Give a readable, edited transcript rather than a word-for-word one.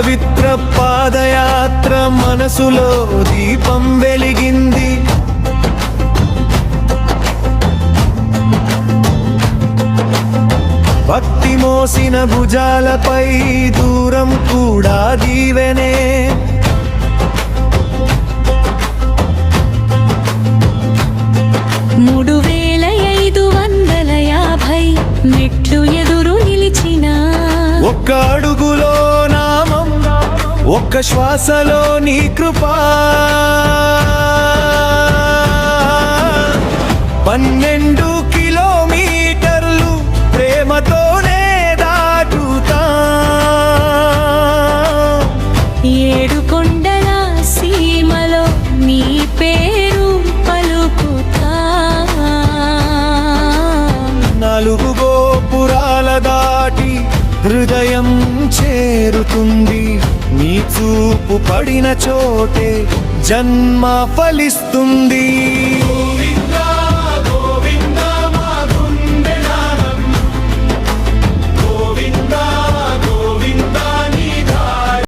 పవిత్ర పాదయాత్ర మనసులో దీపం వెలిగింది. భక్తి మోసిన భుజాలపై దూరం కూడా దీవెనే. మూడు 3550 మెట్లు ఎదురు నిలిచిన ఒక్క అడుగులో నామం, ఒక్క శ్వాసలో నీ కృపా. 12 కిలోమీటర్లు ప్రేమతోనే దాటుతా. 7 కొండల సీమలో నీ పేరు పలుకుతా. 4 గోపురాల దాటి హృదయం చేరుతుంది. నీ చూపు పడిన చోటే జన్మ ఫలిస్తుంది.